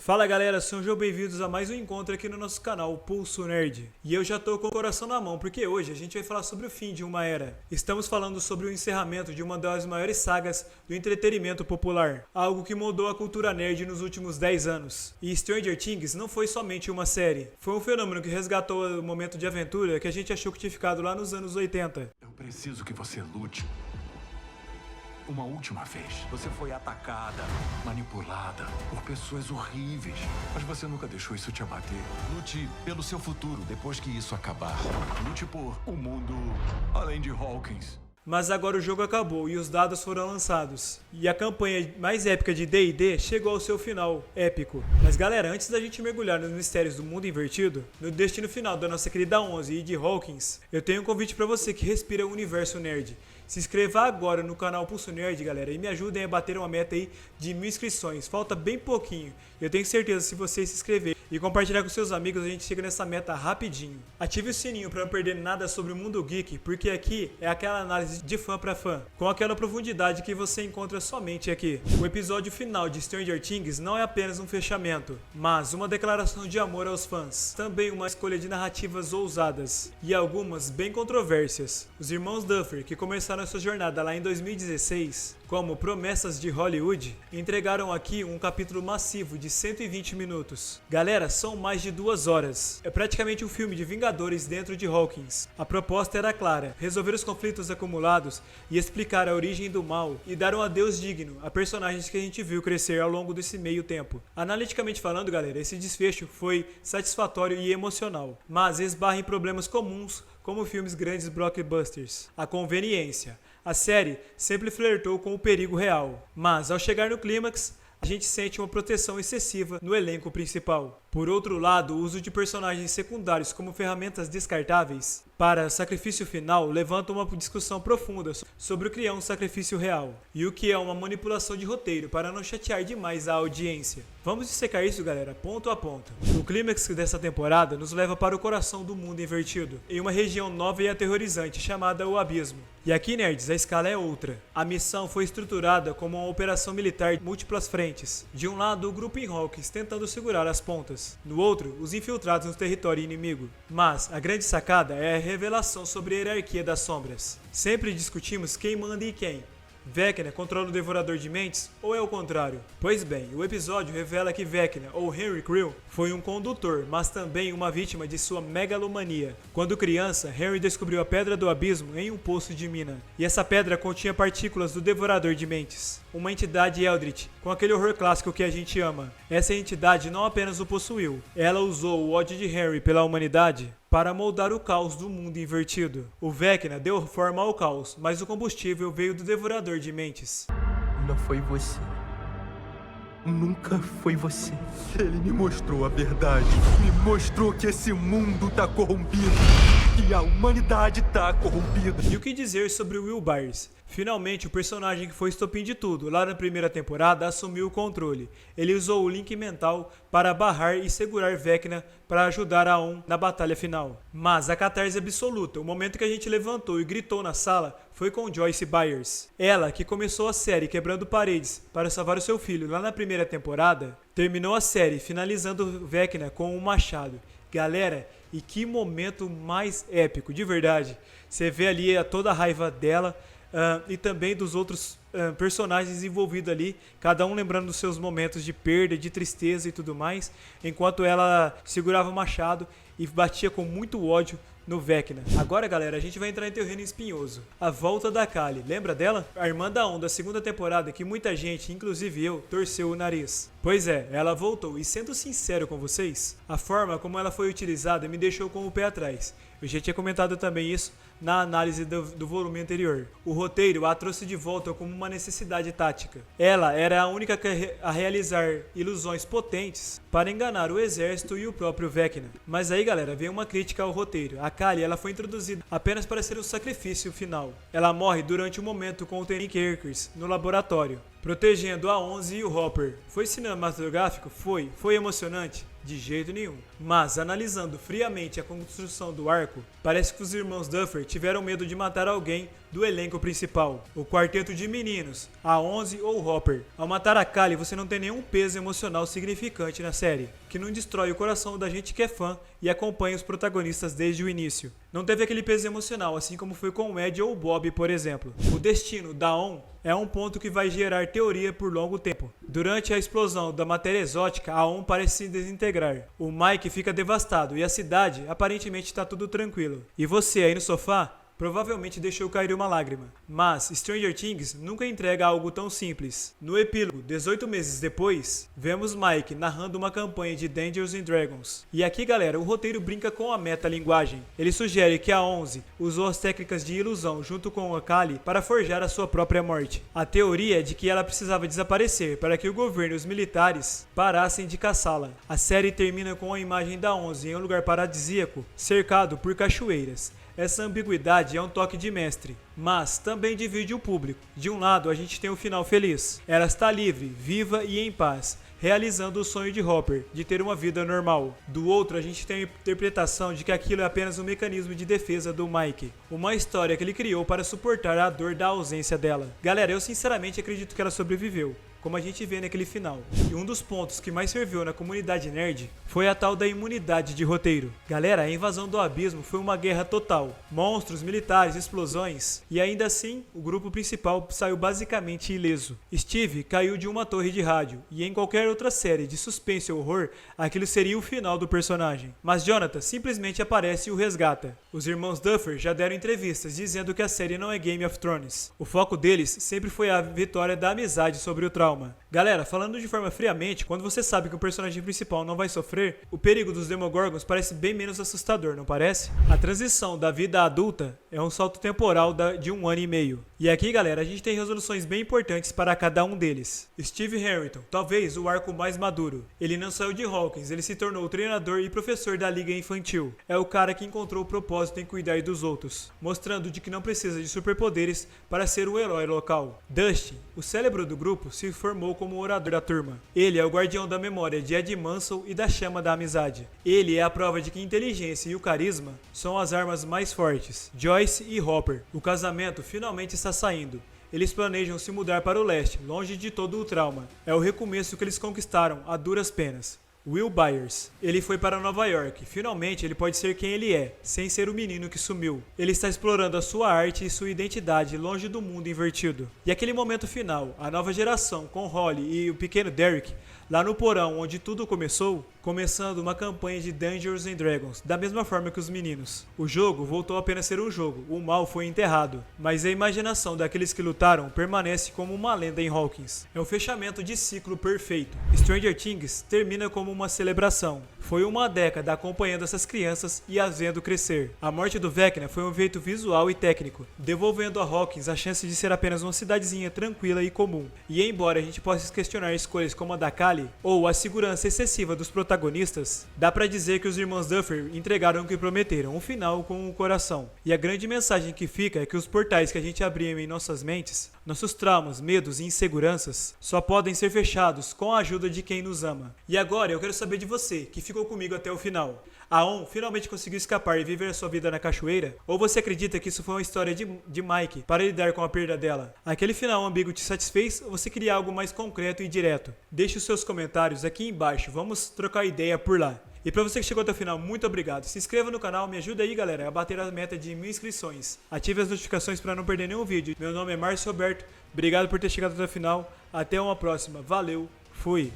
Fala galera, sejam bem-vindos a mais um encontro aqui no nosso canal, o Pulso Nerd. E eu já tô com o coração na mão, porque hoje a gente vai falar sobre o fim de uma era. Estamos falando sobre o encerramento de uma das maiores sagas do entretenimento popular, algo que mudou a cultura nerd nos últimos 10 anos. E Stranger Things não foi somente uma série, foi um fenômeno que resgatou o momento de aventura que a gente achou que tinha ficado lá nos anos 80. Eu preciso que você lute. Uma última vez. Você foi atacada, manipulada por pessoas horríveis. Mas você nunca deixou isso te abater. Lute pelo seu futuro depois que isso acabar. Lute por um mundo além de Hawkins. Mas agora o jogo acabou e os dados foram lançados. E a campanha mais épica de D&D chegou ao seu final épico. Mas galera, antes da gente mergulhar nos mistérios do mundo invertido, no destino final da nossa querida 11 e de Hawkins, eu tenho um convite pra você que respira o universo nerd. Se inscreva agora no canal Pulso Nerd, galera, e me ajudem a bater uma meta aí de 1000 inscrições. Falta bem pouquinho. Eu tenho certeza que se vocês se inscreverem e compartilhar com seus amigos, a gente chega nessa meta rapidinho. Ative o sininho para não perder nada sobre o mundo geek, porque aqui é aquela análise de fã para fã, com aquela profundidade que você encontra somente aqui. O episódio final de Stranger Things não é apenas um fechamento, mas uma declaração de amor aos fãs. Também uma escolha de narrativas ousadas e algumas bem controversas. Os irmãos Duffer, que começaram sua jornada lá em 2016, como promessas de Hollywood, entregaram aqui um capítulo massivo de 120 minutos. Galera, são mais de 2 horas. É praticamente um filme de Vingadores dentro de Hawkins. A proposta era clara, resolver os conflitos acumulados e explicar a origem do mal e dar um adeus digno a personagens que a gente viu crescer ao longo desse meio tempo. Analiticamente falando, galera, esse desfecho foi satisfatório e emocional, mas esbarra em problemas comuns como filmes grandes blockbusters. A conveniência. A série sempre flertou com o perigo real, mas ao chegar no clímax, a gente sente uma proteção excessiva no elenco principal. Por outro lado, o uso de personagens secundários como ferramentas descartáveis para sacrifício final levanta uma discussão profunda sobre o que é um sacrifício real e o que é uma manipulação de roteiro para não chatear demais a audiência. Vamos dissecar isso, galera, ponto a ponto. O clímax dessa temporada nos leva para o coração do mundo invertido, em uma região nova e aterrorizante chamada o Abismo. E aqui, nerds, a escala é outra. A missão foi estruturada como uma operação militar de múltiplas frentes. De um lado, o grupo em Hawkins tentando segurar as pontas. No outro, os infiltrados no território inimigo. Mas a grande sacada é a revelação sobre a hierarquia das sombras. Sempre discutimos quem manda e quem. Vecna controla o Devorador de Mentes ou é o contrário? Pois bem, o episódio revela que Vecna, ou Henry Creel, foi um condutor, mas também uma vítima de sua megalomania. Quando criança, Henry descobriu a Pedra do Abismo em um poço de mina. E essa pedra continha partículas do Devorador de Mentes, uma entidade Eldritch, com aquele horror clássico que a gente ama. Essa entidade não apenas o possuiu, ela usou o ódio de Henry pela humanidade para moldar o caos do mundo invertido. O Vecna deu forma ao caos, mas o combustível veio do Devorador de Mentes. Não foi você. Nunca foi você. Ele me mostrou a verdade. Me mostrou que esse mundo tá corrompido. Que a humanidade tá corrompida. E o que dizer sobre Will Byers? Finalmente, o personagem que foi estopim de tudo lá na primeira temporada assumiu o controle. Ele usou o link mental para barrar e segurar Vecna para ajudar a On na batalha final. Mas a catarse absoluta, o momento que a gente levantou e gritou na sala, foi com Joyce Byers. Ela, que começou a série quebrando paredes para salvar o seu filho lá na primeira temporada, terminou a série finalizando Vecna com um machado. Galera, e que momento mais épico, de verdade. Você vê ali toda a raiva dela e também dos outros personagens envolvidos ali, cada um lembrando dos seus momentos de perda, de tristeza e tudo mais, enquanto ela segurava o machado e batia com muito ódio no Vecna. Agora, galera, a gente vai entrar em terreno espinhoso. A volta da Kali, lembra dela? A irmã da On da segunda temporada que muita gente, inclusive eu, torceu o nariz. Pois é, ela voltou e sendo sincero com vocês, a forma como ela foi utilizada me deixou com o pé atrás. Eu já tinha comentado também isso na análise do volume anterior. O roteiro a trouxe de volta como uma necessidade tática. Ela era a única a realizar ilusões potentes para enganar o exército e o próprio Vecna. Mas aí, galera, vem uma crítica ao roteiro. A Kali, ela foi introduzida apenas para ser o sacrifício final. Ela morre durante um momento com o Tony Kirkers no laboratório, protegendo a 11 e o Hopper. Foi cinematográfico? Foi. Foi emocionante? De jeito nenhum. Mas, analisando friamente a construção do arco, parece que os irmãos Duffer tiveram medo de matar alguém do elenco principal, o quarteto de meninos, a 11 ou Hopper. Ao matar a Kali, você não tem nenhum peso emocional significante na série, que não destrói o coração da gente que é fã e acompanha os protagonistas desde o início. Não teve aquele peso emocional, assim como foi com o Ed ou o Bob, por exemplo. O destino da On é um ponto que vai gerar teoria por longo tempo. Durante a explosão da matéria exótica, a On parece se desintegrar. O Mike fica devastado e a cidade aparentemente está tudo tranquilo. E você aí no sofá provavelmente deixou cair uma lágrima. Mas Stranger Things nunca entrega algo tão simples. No epílogo, 18 meses depois, vemos Mike narrando uma campanha de Dungeons & Dragons. E aqui, galera, o roteiro brinca com a metalinguagem. Ele sugere que a 11 usou as técnicas de ilusão junto com a Kali para forjar a sua própria morte. A teoria é de que ela precisava desaparecer para que o governo e os militares parassem de caçá-la. A série termina com a imagem da 11 em um lugar paradisíaco, cercado por cachoeiras. Essa ambiguidade é um toque de mestre, mas também divide o público. De um lado, a gente tem o final feliz. Ela está livre, viva e em paz, realizando o sonho de Hopper, de ter uma vida normal. Do outro, a gente tem a interpretação de que aquilo é apenas um mecanismo de defesa do Mike. Uma história que ele criou para suportar a dor da ausência dela. Galera, eu sinceramente acredito que ela sobreviveu, como a gente vê naquele final. E um dos pontos que mais ferveu na comunidade nerd foi a tal da imunidade de roteiro. Galera, a invasão do abismo foi uma guerra total. Monstros, militares, explosões. E ainda assim, o grupo principal saiu basicamente ileso. Steve caiu de uma torre de rádio. E em qualquer outra série de suspense ou horror, aquilo seria o final do personagem. Mas Jonathan simplesmente aparece e o resgata. Os irmãos Duffer já deram entrevistas dizendo que a série não é Game of Thrones. O foco deles sempre foi a vitória da amizade sobre o trauma. Galera, falando de forma friamente, quando você sabe que o personagem principal não vai sofrer, o perigo dos Demogorgons parece bem menos assustador, não parece? A transição da vida adulta é um salto temporal de 1 ano e meio. E aqui, galera, a gente tem resoluções bem importantes para cada um deles. Steve Harrington, talvez o arco mais maduro. Ele não saiu de Hawkins, ele se tornou treinador e professor da Liga Infantil. É o cara que encontrou o propósito em cuidar dos outros, mostrando de que não precisa de superpoderes para ser o herói local. Dusty, o cérebro do grupo, se formou como o orador da turma. Ele é o guardião da memória de Ed Mansell e da chama da amizade. Ele é a prova de que inteligência e o carisma são as armas mais fortes. Joyce e Hopper. O casamento finalmente está saindo. Eles planejam se mudar para o leste, longe de todo o trauma. É o recomeço que eles conquistaram a duras penas. Will Byers. Ele foi para Nova York. Finalmente ele pode ser quem ele é, sem ser o menino que sumiu. Ele está explorando a sua arte e sua identidade longe do mundo invertido. E aquele momento final, a nova geração com Holly e o pequeno Derek, lá no porão onde tudo começou, começando uma campanha de Dungeons & Dragons, da mesma forma que os meninos. O jogo voltou a apenas ser um jogo, o mal foi enterrado, mas a imaginação daqueles que lutaram permanece como uma lenda em Hawkins. É um fechamento de ciclo perfeito. Stranger Things termina como uma celebração. Foi uma década acompanhando essas crianças e as vendo crescer. A morte do Vecna foi um feito visual e técnico, devolvendo a Hawkins a chance de ser apenas uma cidadezinha tranquila e comum. E embora a gente possa questionar escolhas como a da Kali, ou a segurança excessiva dos protagonistas, dá pra dizer que os irmãos Duffer entregaram o que prometeram, um final com o coração. E a grande mensagem que fica é que os portais que a gente abriu em nossas mentes, nossos traumas, medos e inseguranças, só podem ser fechados com a ajuda de quem nos ama. E agora eu quero saber de você, que ficou comigo até o final. A On finalmente conseguiu escapar e viver a sua vida na cachoeira? Ou você acredita que isso foi uma história de Mike para lidar com a perda dela? Aquele final ambíguo te satisfez ou você queria algo mais concreto e direto? Deixe os seus comentários aqui embaixo, vamos trocar ideia por lá. E pra você que chegou até o final, muito obrigado. Se inscreva no canal, me ajuda aí, galera, a bater a meta de 1000 inscrições. Ative as notificações para não perder nenhum vídeo. Meu nome é Márcio Roberto, obrigado por ter chegado até o final. Até uma próxima, valeu, fui!